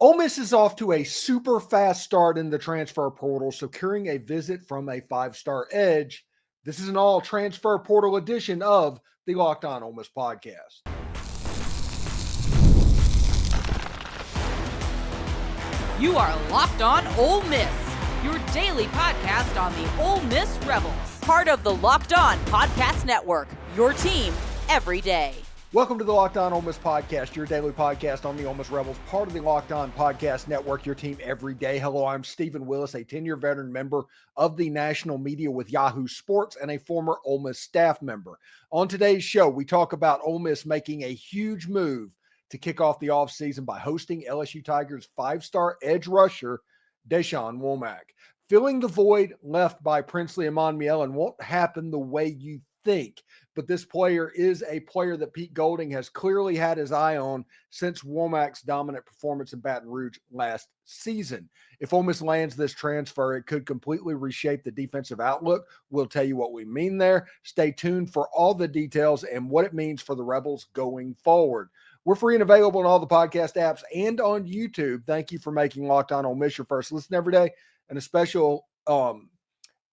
Ole Miss is off to a super fast start in the transfer portal, securing a visit from a five-star edge. This is an all transfer portal edition of the Locked On Ole Miss podcast. You are Locked On Ole Miss, your daily podcast on the Ole Miss Rebels. Part of the Locked On Podcast Network, your team every day. Welcome to the Locked On Ole Miss podcast, your daily podcast on the Ole Miss Rebels, part of the Locked On Podcast Network, your team every day. Hello, I'm Steven Willis, a 10-year veteran member of the national media with Yahoo Sports and a former Ole Miss staff member. On today's show, we talk about Ole Miss making a huge move to kick off the offseason by hosting LSU Tigers five-star edge rusher DeShawn Womack. Filling the void left by Princely Umanmielen won't happen the way you think, but this player is a player that Pete Golding has clearly had his eye on since Womack's dominant performance in Baton Rouge last season. If Ole Miss lands this transfer, it could completely reshape the defensive outlook. We'll tell you what we mean there. Stay tuned for all the details and what it means for the Rebels going forward. We're free and available on all the podcast apps and on YouTube. Thank you for making Locked On Ole Miss your first listen every day, and a special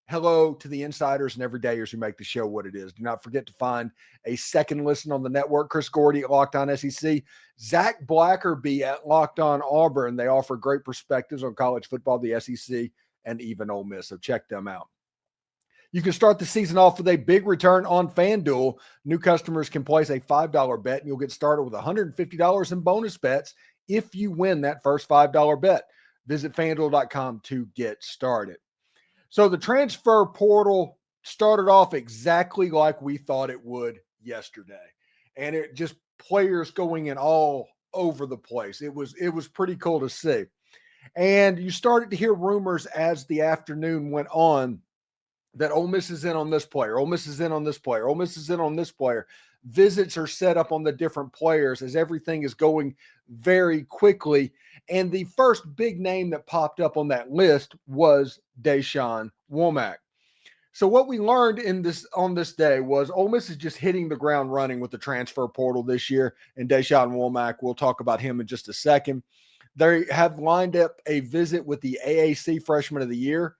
hello to the insiders and everydayers who make the show what it is. Do not forget to find a second listen on the network. Chris Gordy at Locked On SEC, Zach Blackerby at Locked On Auburn. They offer great perspectives on college football, the SEC, and even Ole Miss, so check them out. You can start the season off with a big return on FanDuel. New customers can place a $5 bet, and you'll get started with $150 in bonus bets if you win that first $5 bet. Visit FanDuel.com to get started. So the transfer portal started off exactly like we thought it would yesterday. And it just players going in all over the place. It was pretty cool to see. And you started to hear rumors as the afternoon went on that Ole Miss is in on this player. Ole Miss is in on this player. Ole Miss is in on this player. Visits are set up on the different players as everything is going very quickly. And the first big name that popped up on that list was DeShawn Womack. So what we learned on this day was Ole Miss is just hitting the ground running with the transfer portal this year. And DeShawn Womack, we'll talk about him in just a second. They have lined up a visit with the AAC Freshman of the Year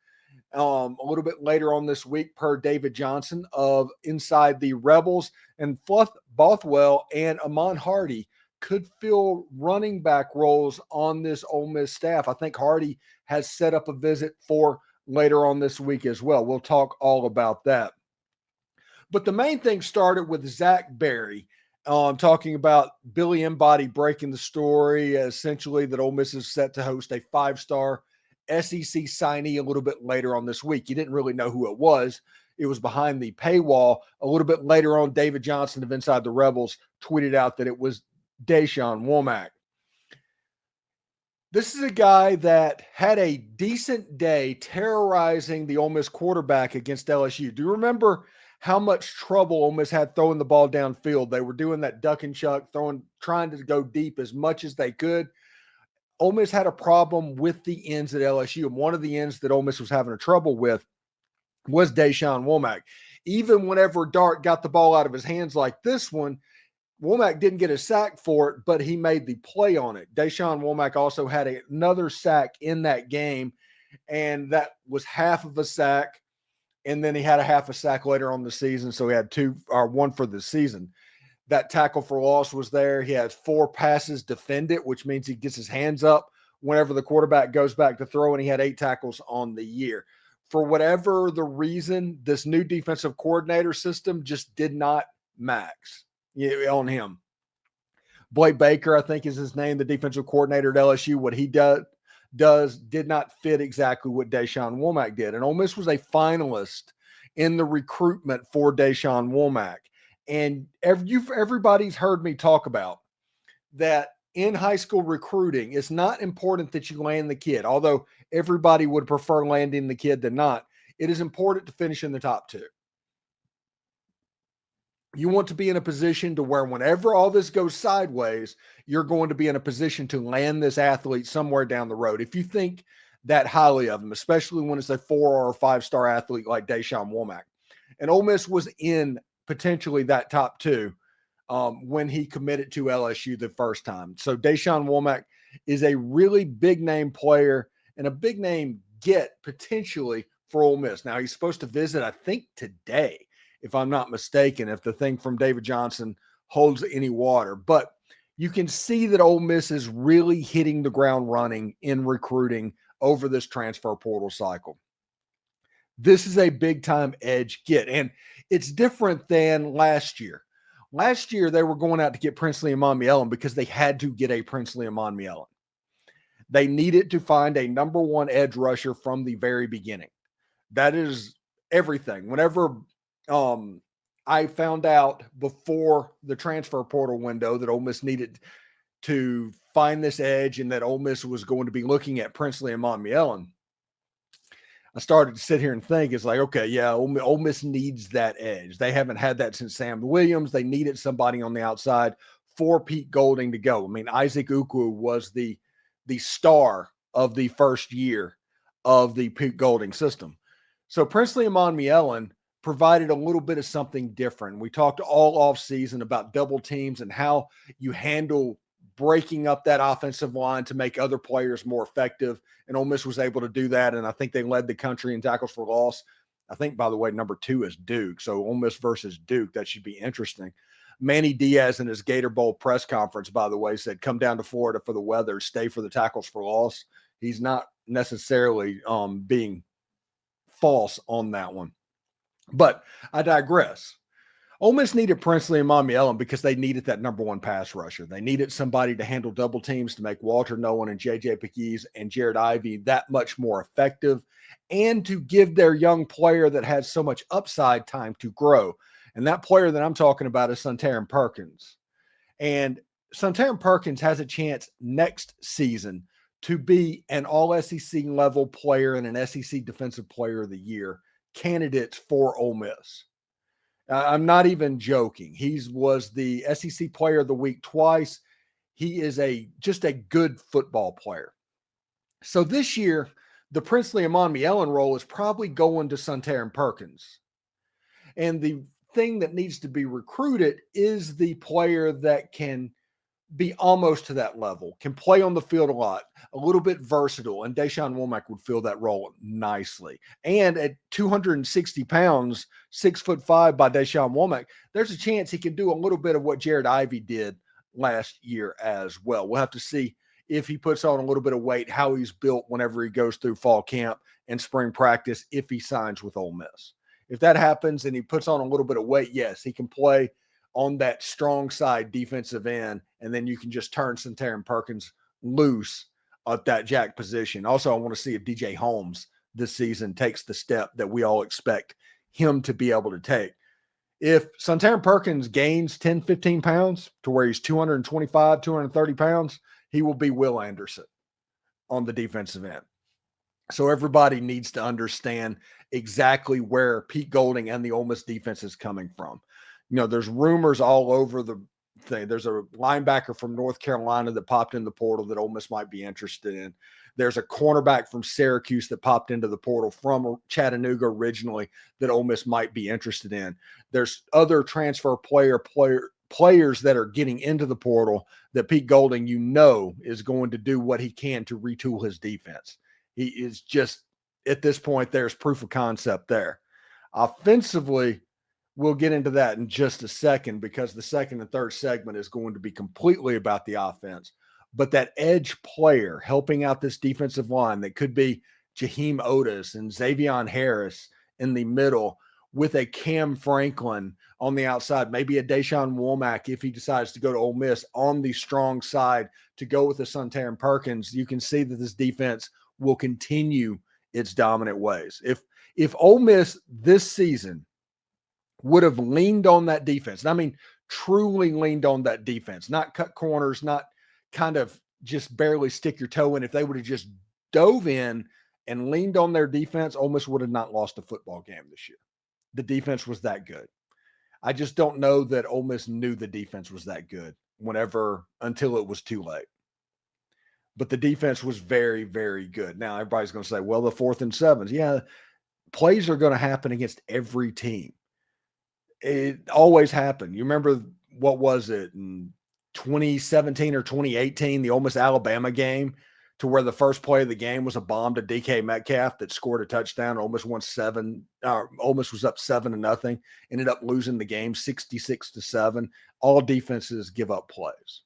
a little bit later on this week, per David Johnson of Inside the Rebels. And Fluff, Bothwell, and Amon Hardy could fill running back roles on this Ole Miss staff. I think Hardy has set up a visit for later on this week as well. We'll talk all about that. But the main thing started with Zach Berry talking about Billy Embody breaking the story, essentially that Ole Miss is set to host a five-star SEC signee a little bit later on this week. You didn't really know who it was. It was behind the paywall. A little bit later on, David Johnson of Inside the Rebels tweeted out that it was DeShawn Womack. This is a guy that had a decent day terrorizing the Ole Miss quarterback against LSU. Do you remember how much trouble Ole Miss had throwing the ball downfield? They were doing that duck and chuck, trying to go deep as much as they could. Ole Miss had a problem with the ends at LSU, and one of the ends that Ole Miss was having a trouble with was DeShawn Womack. Even whenever Dart got the ball out of his hands like this one, Womack didn't get a sack for it, but he made the play on it. DeShawn Womack also had another sack in that game, and that was half of a sack, and then he had a half a sack later on the season, so he had one for the season. That tackle for loss was there. He has 4 passes defended, which means he gets his hands up whenever the quarterback goes back to throw, and he had 8 tackles on the year. For whatever the reason, this new defensive coordinator system just did not max on him. Blake Baker, I think is his name, the defensive coordinator at LSU. What he did not fit exactly what DeShawn Womack did. And Ole Miss was a finalist in the recruitment for DeShawn Womack. And everybody's heard me talk about that in high school recruiting. It's not important that you land the kid, although everybody would prefer landing the kid than not. It is important to finish in the top 2. You want to be in a position to where whenever all this goes sideways, you're going to be in a position to land this athlete somewhere down the road. If you think that highly of him, especially when it's a 4 or 5-star athlete like DeShawn Womack. And Ole Miss was in potentially that top 2 when he committed to LSU the first time. So DeShawn Womack is a really big name player and a big name get potentially for Ole Miss. Now, he's supposed to visit, I think, today, if I'm not mistaken, if the thing from David Johnson holds any water. But you can see that Ole Miss is really hitting the ground running in recruiting over this transfer portal cycle. This is a big-time edge get, and it's different than last year. Last year, they were going out to get Princely Umanmielen because they had to get a Princely Umanmielen. They needed to find a number one edge rusher from the very beginning. That is everything. Whenever I found out before the transfer portal window that Ole Miss needed to find this edge and that Ole Miss was going to be looking at Princely Umanmielen, I started to sit here and think, it's like, okay, yeah, Ole Miss needs that edge. They haven't had that since Sam Williams. They needed somebody on the outside for Pete Golding to go. I mean, Isaac Ukwu was the star of the first year of the Pete Golding system. So Princely Umanmielen provided a little bit of something different. We talked all off season about double teams and how you handle breaking up that offensive line to make other players more effective. And Ole Miss was able to do that. And I think they led the country in tackles for loss. I think, by the way, number 2 is Duke. So Ole Miss versus Duke, that should be interesting. Manny Diaz in his Gator Bowl press conference, by the way, said, come down to Florida for the weather, stay for the tackles for loss. He's not necessarily being false on that one. But I digress. Ole Miss needed Princely Umanmielen because they needed that number one pass rusher. They needed somebody to handle double teams to make Walter Nolan and J.J. Pegues and Jared Ivey that much more effective and to give their young player that has so much upside time to grow. And that player that I'm talking about is Suntarine Perkins. And Suntarine Perkins has a chance next season to be an all-SEC level player and an SEC Defensive Player of the Year candidate for Ole Miss. I'm not even joking. He was the SEC Player of the Week twice. He is just a good football player. So this year, the Princely Umanmielen role is probably going to Suntarine Perkins. And the thing that needs to be recruited is the player that can be almost to that level, can play on the field a lot, a little bit versatile, and DeShawn Womack would fill that role nicely. And at 260 pounds, 6'5" by DeShawn Womack, there's a chance he can do a little bit of what Jared Ivey did last year as well. We'll have to see if he puts on a little bit of weight, how he's built whenever he goes through fall camp and spring practice, if he signs with Ole Miss. If that happens and he puts on a little bit of weight, yes, he can play on that strong side defensive end, and then you can just turn Suntarine Perkins loose at that jack position. Also, I want to see if DJ Holmes this season takes the step that we all expect him to be able to take. If Suntarine Perkins gains 10, 15 pounds to where he's 225, 230 pounds, he will be Will Anderson on the defensive end. So everybody needs to understand exactly where Pete Golding and the Ole Miss defense is coming from. You know, there's rumors all over the thing. There's a linebacker from North Carolina that popped in the portal that Ole Miss might be interested in. There's a cornerback from Syracuse that popped into the portal from Chattanooga originally that Ole Miss might be interested in. There's other transfer players that are getting into the portal that Pete Golding, is going to do what he can to retool his defense. He is just, at this point, there's proof of concept there. Offensively, we'll get into that in just a second because the second and third segment is going to be completely about the offense. But that edge player helping out this defensive line that could be Jaheim Otis and Xavion Harris in the middle with a Cam Franklin on the outside, maybe a DeShawn Womack if he decides to go to Ole Miss on the strong side to go with the Suntarine Perkins. You can see that this defense will continue its dominant ways. If Ole Miss this season would have leaned on that defense, and I mean truly leaned on that defense, not cut corners, not kind of just barely stick your toe in. If they would have just dove in and leaned on their defense, Ole Miss would have not lost a football game this year. The defense was that good. I just don't know that Ole Miss knew the defense was that good until it was too late. But the defense was very, very good. Now, everybody's going to say, well, the 4th and 7s. Yeah, plays are going to happen against every team. It always happened. You remember, what was it, in 2017 or 2018, the Ole Miss Alabama game, to where the first play of the game was a bomb to DK Metcalf that scored a touchdown. Ole Miss won Ole Miss was up 7-0, ended up losing the game 66-7. All defenses give up plays.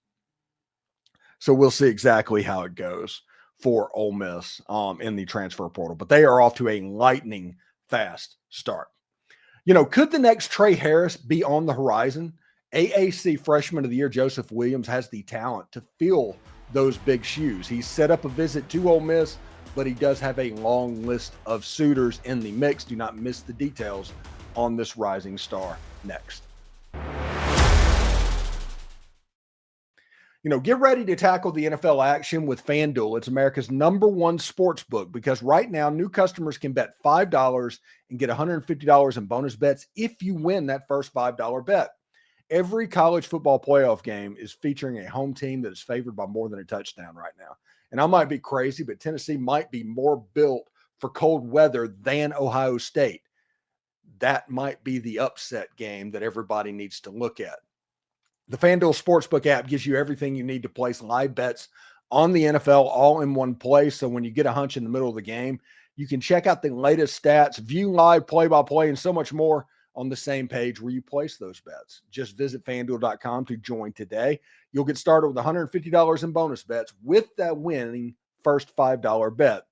So we'll see exactly how it goes for Ole Miss in the transfer portal. But they are off to a lightning fast start. Could the next Trey Harris be on the horizon? AAC Freshman of the Year Joseph Williams has the talent to fill those big shoes. He's set up a visit to Ole Miss, but he does have a long list of suitors in the mix. Do not miss the details on this rising star next. Get ready to tackle the NFL action with FanDuel. It's America's #1 sports book, because right now new customers can bet $5 and get $150 in bonus bets if you win that first $5 bet. Every college football playoff game is featuring a home team that is favored by more than a touchdown right now. And I might be crazy, but Tennessee might be more built for cold weather than Ohio State. That might be the upset game that everybody needs to look at. The FanDuel Sportsbook app gives you everything you need to place live bets on the NFL all in one place. So when you get a hunch in the middle of the game, you can check out the latest stats, view live play-by-play, and so much more on the same page where you place those bets. Just visit FanDuel.com to join today. You'll get started with $150 in bonus bets with that winning first $5 bet.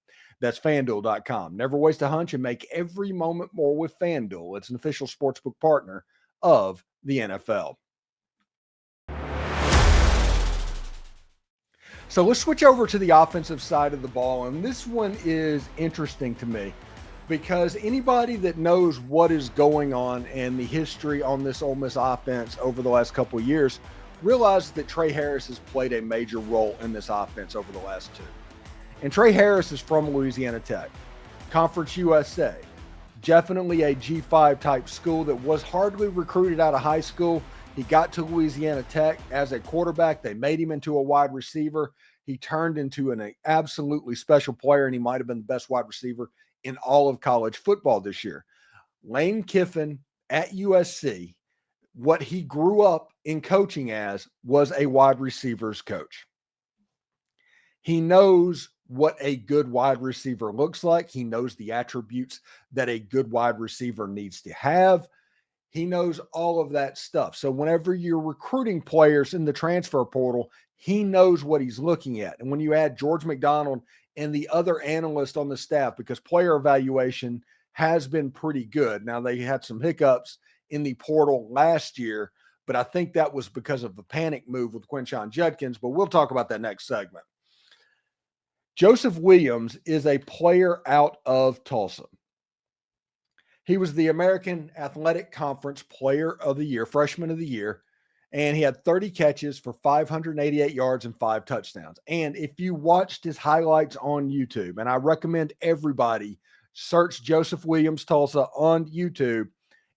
That's FanDuel.com. Never waste a hunch and make every moment more with FanDuel. It's an official sportsbook partner of the NFL. So let's switch over to the offensive side of the ball. And this one is interesting to me, because anybody that knows what is going on and the history on this Ole Miss offense over the last couple of years realizes that Trey Harris has played a major role in this offense over the last two. And Trey Harris is from Louisiana Tech, Conference USA, definitely a G5 type school that was hardly recruited out of high school. He got to Louisiana Tech as a quarterback. They made him into a wide receiver. He turned into an absolutely special player, and he might have been the best wide receiver in all of college football this year. Lane Kiffin at USC, what he grew up in coaching as was a wide receivers coach. He knows what a good wide receiver looks like. He knows the attributes that a good wide receiver needs to have. He knows all of that stuff. So whenever you're recruiting players in the transfer portal, he knows what he's looking at. And when you add George McDonald and the other analyst on the staff, because player evaluation has been pretty good. Now, they had some hiccups in the portal last year, but I think that was because of the panic move with Quinshon Judkins, but we'll talk about that next segment. Joseph Williams is a player out of Tulsa. He was the American Athletic Conference Player of the Year, Freshman of the Year, and he had 30 catches for 588 yards and 5 touchdowns. And if you watched his highlights on YouTube, and I recommend everybody search Joseph Williams Tulsa on YouTube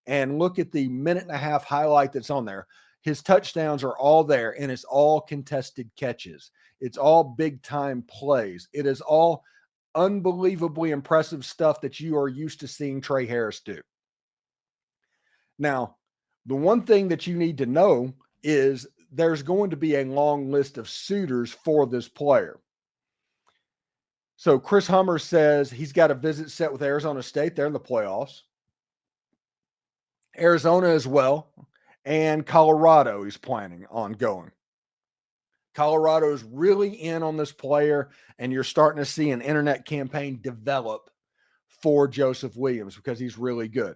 and look at the 1.5-minute highlight that's on there. His touchdowns are all there, and it's all contested catches. It's all big-time plays. It is all unbelievably impressive stuff that you are used to seeing Trey Harris do. Now, the one thing that you need to know is there's going to be a long list of suitors for this player. So Chris Hummer says he's got a visit set with Arizona State. They're in the playoffs. Arizona as well. And Colorado he's planning on going. Colorado is really in on this player, and you're starting to see an internet campaign develop for Joseph Williams because he's really good.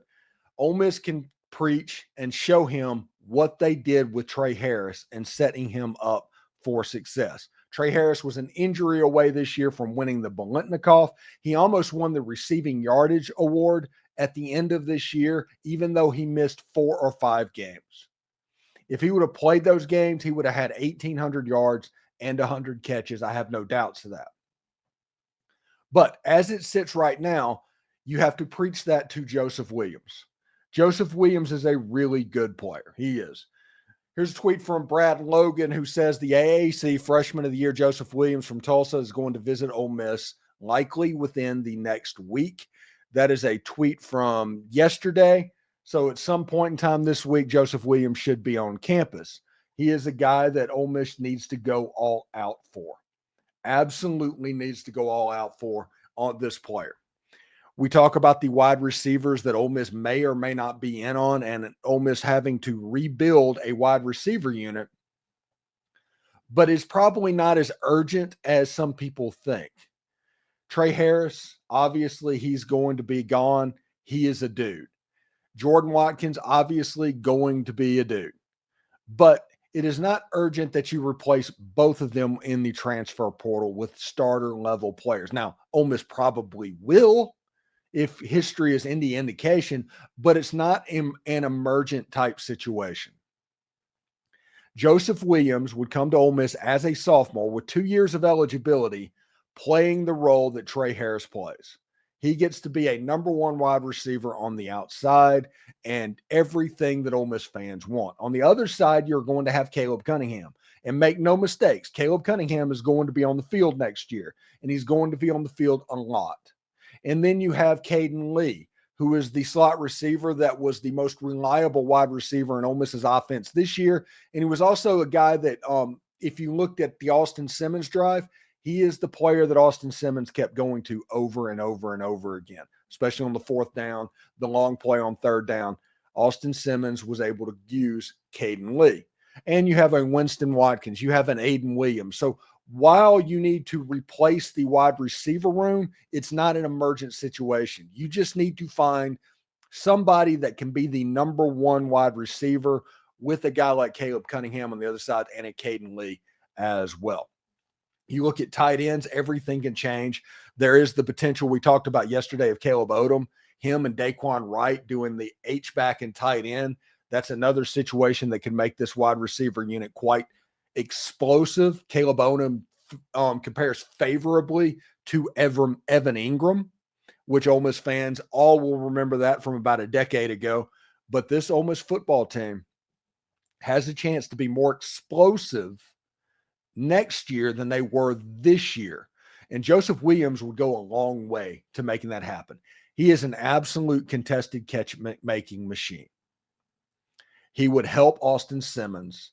Ole Miss can preach and show him what they did with Trey Harris and setting him up for success. Trey Harris was an injury away this year from winning the Biletnikoff. He almost won the receiving yardage award at the end of this year, even though he missed 4 or 5 games. If he would have played those games, he would have had 1,800 yards and 100 catches. I have no doubts to that. But as it sits right now, you have to preach that to Joseph Williams. Joseph Williams is a really good player. He is. Here's a tweet from Brad Logan, who says the AAC Freshman of the Year, Joseph Williams from Tulsa, is going to visit Ole Miss likely within the next week. That is a tweet from yesterday. So at some point in time this week, Joseph Williams should be on campus. He is a guy that Ole Miss needs to go all out for. Absolutely needs to go all out for on this player. We talk about the wide receivers that Ole Miss may or may not be in on, and Ole Miss having to rebuild a wide receiver unit, but it's probably not as urgent as some people think. Trey Harris, obviously, he's going to be gone. He is a dude. Jordan Watkins, obviously, going to be a dude. But it is not urgent that you replace both of them in the transfer portal with starter level players. Now, Ole Miss probably will, if history is any indication, but it's not an emergent type situation. Joseph Williams would come to Ole Miss as a sophomore with 2 years of eligibility, playing the role that Trey Harris plays. He gets to be a number one wide receiver on the outside and everything that Ole Miss fans want. On the other side, you're going to have Caleb Cunningham. And make no mistakes, Caleb Cunningham is going to be on the field next year, and he's going to be on the field a lot. And then you have Cayden Lee, who is the slot receiver that was the most reliable wide receiver in Ole Miss's offense this year. And he was also a guy that, if you looked at the Austin Simmons drive, he is the player that Austin Simmons kept going to over and over and over again, especially on the fourth down, the long play on third down. Austin Simmons was able to use Cayden Lee. And you have a Winston Watkins. You have an Aiden Williams. So while you need to replace the wide receiver room, it's not an emergent situation. You just need to find somebody that can be the number one wide receiver with a guy like Caleb Cunningham on the other side and a Cayden Lee as well. You look at tight ends, everything can change. There is the potential we talked about yesterday of Caleb Odom, him and Daquan Wright doing the H-back and tight end. That's another situation that can make this wide receiver unit quite explosive. Caleb Odom compares favorably to Evan Ingram, which Ole Miss fans all will remember that from about a decade ago. But this Ole Miss football team has a chance to be more explosive next year than they were this year. And Joseph Williams would go a long way to making that happen. He is an absolute contested catch making machine. He would help Austin Simmons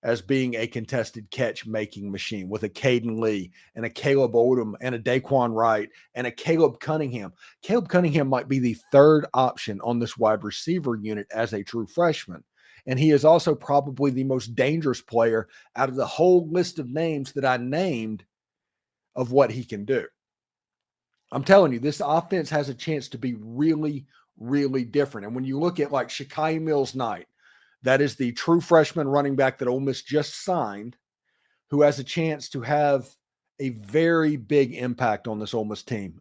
as being a contested catch making machine with a Cayden Lee and a Caleb Odom and a Daquan Wright and a Caleb Cunningham. Caleb Cunningham might be the third option on this wide receiver unit as a true freshman. And he is also probably the most dangerous player out of the whole list of names that I named of what he can do. I'm telling you, this offense has a chance to be really, really different. And when you look at like Shakai Mills-Knight, that is the true freshman running back that Ole Miss just signed, who has a chance to have a very big impact on this Ole Miss team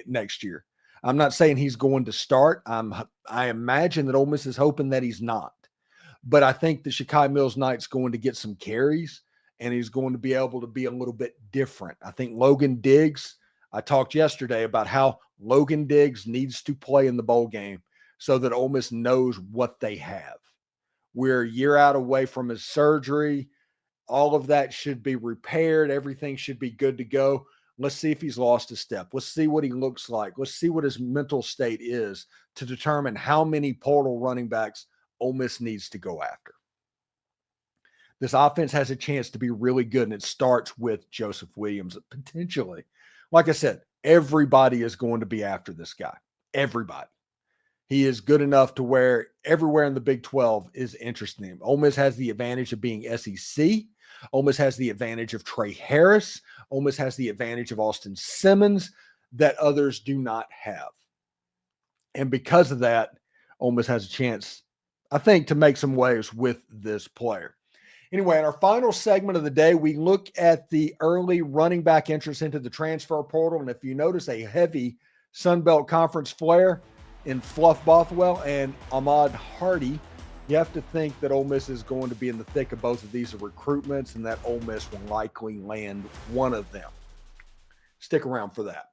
next year. I'm not saying he's going to start. I imagine that Ole Miss is hoping that he's not. But I think that Shakai Mills-Knight's going to get some carries, and he's going to be able to be a little bit different. I think Logan Diggs, I talked yesterday about how Logan Diggs needs to play in the bowl game so that Ole Miss knows what they have. We're a year out away from his surgery. All of that should be repaired. Everything should be good to go. Let's see if he's lost a step. Let's see what he looks like. Let's see what his mental state is to determine how many portal running backs Ole Miss needs to go after. This offense has a chance to be really good, and it starts with Joseph Williams potentially. Like I said, everybody is going to be after this guy. Everybody. He is good enough to where everywhere in the Big 12 is interested in him. Ole Miss has the advantage of being SEC. Ole Miss has the advantage of Trey Harris. Ole Miss has the advantage of Austin Simmons that others do not have. And because of that, Ole Miss has a chance, I think, to make some waves with this player. Anyway, in our final segment of the day, we look at the early running back entrance into the transfer portal. And if you notice a heavy Sun Belt Conference flair in Fluff Bothwell and Ahmad Hardy, you have to think that Ole Miss is going to be in the thick of both of these recruitments and that Ole Miss will likely land one of them. Stick around for that.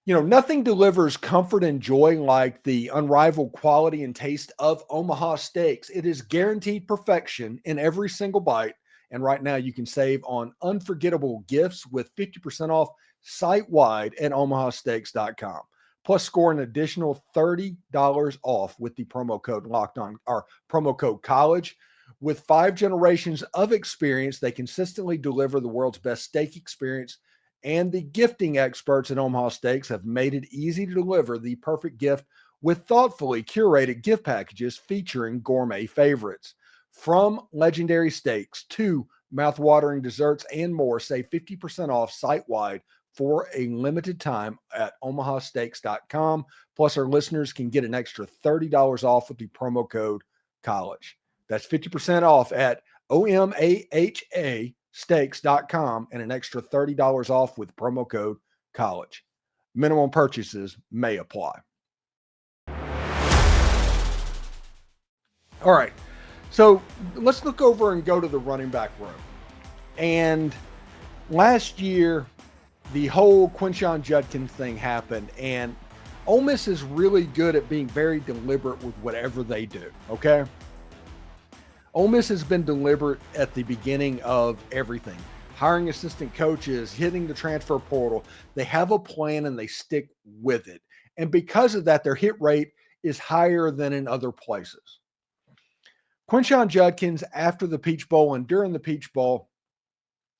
You know, nothing delivers comfort and joy like the unrivaled quality and taste of Omaha steaks. It is guaranteed perfection in every single bite. And right now you can save on unforgettable gifts with 50% off site-wide at omahasteaks.com. plus score an additional $30 off with the promo code Locked On, or promo code College. With 5 generations of experience, they consistently deliver the world's best steak experience, and the gifting experts at Omaha Steaks have made it easy to deliver the perfect gift with thoughtfully curated gift packages featuring gourmet favorites. From legendary steaks to mouth-watering desserts and more, save 50% off site-wide for a limited time at omahasteaks.com. Plus, our listeners can get an extra $30 off with the promo code College. That's 50% off at omahasteaks.com and an extra $30 off with promo code College. Minimum purchases may apply. All right, so let's look over and go to the running back room. And last year, the whole Quinshon Judkins thing happened, and Ole Miss is really good at being very deliberate with whatever they do, okay? Ole Miss has been deliberate at the beginning of everything. Hiring assistant coaches, hitting the transfer portal. They have a plan and they stick with it. And because of that, their hit rate is higher than in other places. Quinshon Judkins, after the Peach Bowl and during the Peach Bowl,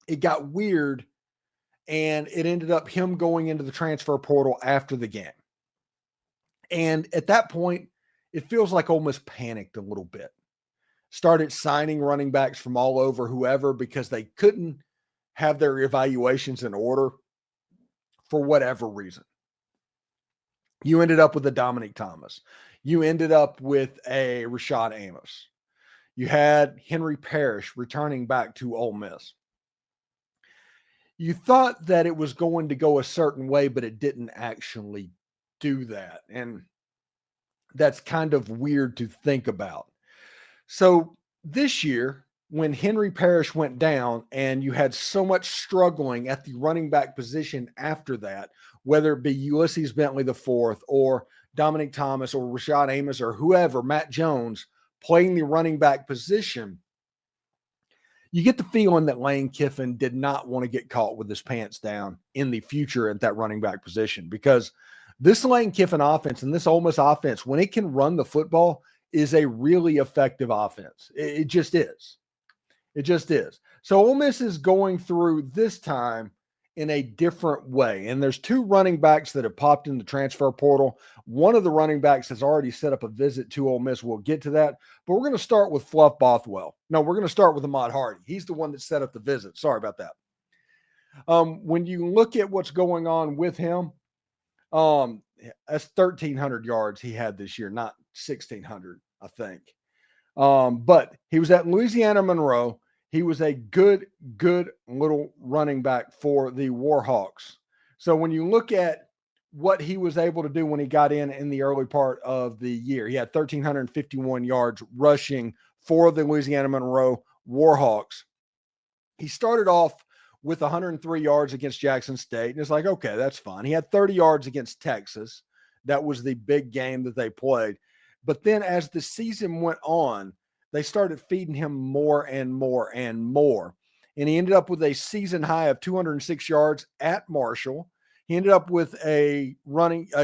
it got weird, and it ended up him going into the transfer portal after the game. And at that point, it feels like Ole Miss panicked a little bit. Started signing running backs from all over, whoever, because they couldn't have their evaluations in order for whatever reason. You ended up with a Dominic Thomas. You ended up with a Rashad Amos. You had Henry Parrish returning back to Ole Miss. You thought that it was going to go a certain way, but it didn't actually do that. And that's kind of weird to think about. So this year, when Henry Parrish went down and you had so much struggling at the running back position after that, whether it be Ulysses Bentley IV or Dominic Thomas or Rashad Amos or whoever, Matt Jones, playing the running back position, you get the feeling that Lane Kiffin did not want to get caught with his pants down in the future at that running back position, because this Lane Kiffin offense and this Ole Miss offense, when it can run the football, is a really effective offense. It just is. It just is. So Ole Miss is going through this time in a different way. And there's 2 running backs that have popped in the transfer portal. One of the running backs has already set up a visit to Ole Miss. We'll get to that. But we're going to start with Fluff Bothwell. No, we're going to start with Ahmad Hardy. He's the one that set up the visit. Sorry about that. When you look at what's going on with him, that's 1,300 yards he had this year, not 1,600, I think. But he was at Louisiana Monroe. He was a good little running back for the Warhawks. So when you look at what he was able to do when he got in the early part of the year, he had 1,351 yards rushing for the Louisiana Monroe Warhawks. He started off with 103 yards against Jackson State, and it's like, okay, that's fine. He had 30 yards against Texas. That was the big game that they played. But then as the season went on, they started feeding him more and more and more. And he ended up with a season high of 206 yards at Marshall. He ended up with a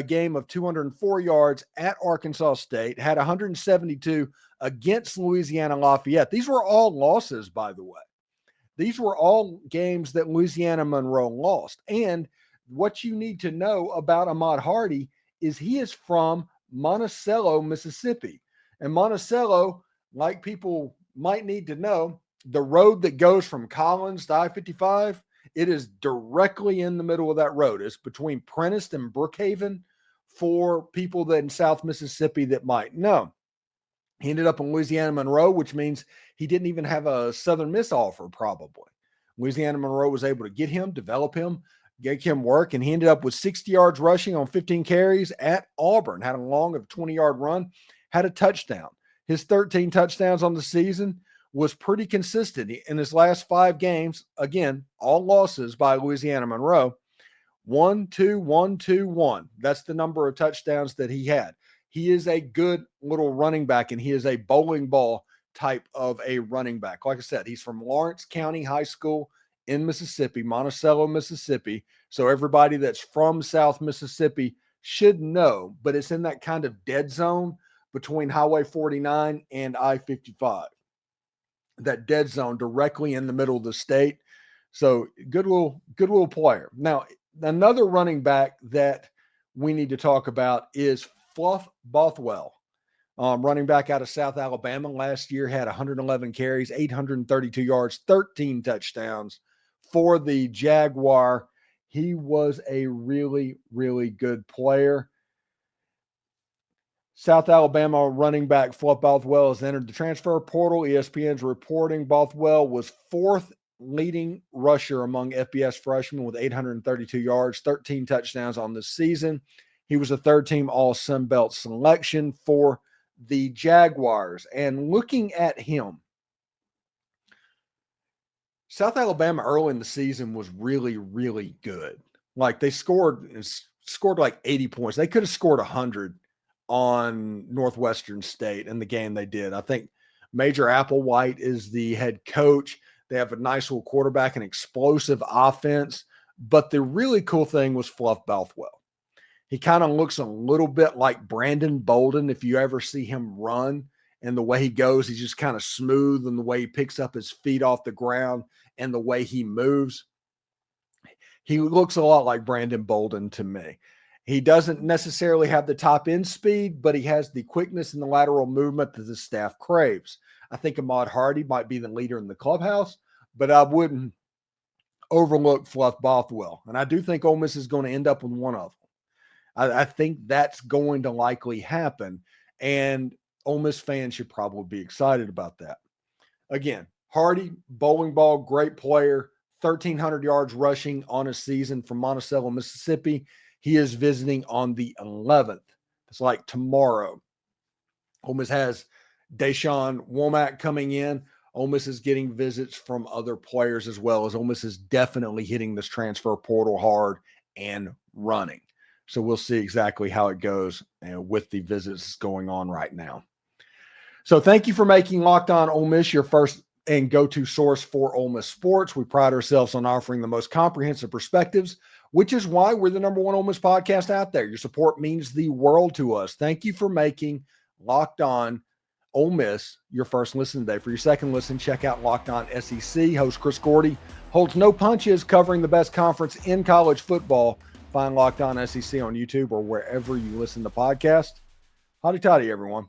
game of 204 yards at Arkansas State, had 172 against Louisiana Lafayette. These were all losses, by the way. These were all games that Louisiana Monroe lost. And what you need to know about Ahmad Hardy is he is from Monticello, Mississippi. And Monticello, like people might need to know, the road that goes from Collins to I-55, it is directly in the middle of that road. It's between Prentice and Brookhaven for people that in South Mississippi that might know. He ended up in Louisiana Monroe, which means he didn't even have a Southern Miss offer probably. Louisiana Monroe was able to get him, develop him, get him work, and he ended up with 60 yards rushing on 15 carries at Auburn, had a long of 20-yard run, had a touchdown. His 13 touchdowns on the season was pretty consistent. In his last 5 games, again, all losses by Louisiana Monroe, 1, 2, 1, 2, 1. That's the number of touchdowns that he had. He is a good little running back, and he is a bowling ball type of a running back. Like I said, he's from Lawrence County High School in Mississippi, Monticello, Mississippi. So everybody that's from South Mississippi should know, but it's in that kind of dead zone between Highway 49 and I-55. That dead zone directly in the middle of the state. So good little player. Now, another running back that we need to talk about is Fluff Bothwell. Running back out of South Alabama last year, had 111 carries, 832 yards, 13 touchdowns for the Jaguar. He was a really, really good player. South Alabama running back Fluff Bothwell has entered the transfer portal. ESPN's reporting Bothwell was fourth leading rusher among FBS freshmen with 832 yards, 13 touchdowns on the season. He was a third-team All-Sun Belt selection for the Jaguars. And looking at him, South Alabama early in the season was really, really good. Like they scored like 80 points. They could have scored 100 on Northwestern State in the game they did. I think Major Applewhite is the head coach. They have a nice little quarterback, an explosive offense. But the really cool thing was Fluff Bothwell. He kind of looks a little bit like Brandon Bolden if you ever see him run, and the way he goes, he's just kind of smooth, and the way he picks up his feet off the ground and the way he moves. He looks a lot like Brandon Bolden to me. He doesn't necessarily have the top end speed, but he has the quickness and the lateral movement that the staff craves. I think Ahmad Hardy might be the leader in the clubhouse, but I wouldn't overlook Fluff Bothwell. And I do think Ole Miss is going to end up with one of them. I think that's going to likely happen, and Ole Miss fans should probably be excited about that. Again, Hardy, bowling ball, great player, 1,300 yards rushing on a season from Monticello, Mississippi. He is visiting on the 11th. It's like tomorrow. Ole Miss has DeShawn Womack coming in. Ole Miss is getting visits from other players as well, as Ole Miss is definitely hitting this transfer portal hard and running. So we'll see exactly how it goes with the visits going on right now. So thank you for making Locked On Ole Miss your first and go-to source for Ole Miss sports. We pride ourselves on offering the most comprehensive perspectives, which is why we're the number one Ole Miss podcast out there. Your support means the world to us. Thank you for making Locked On Ole Miss your first listen today. For your second listen, check out Locked On SEC. Host Chris Gordy holds no punches, covering the best conference in college football. Find Locked On SEC on YouTube or wherever you listen to podcasts. Howdy toddy, everyone.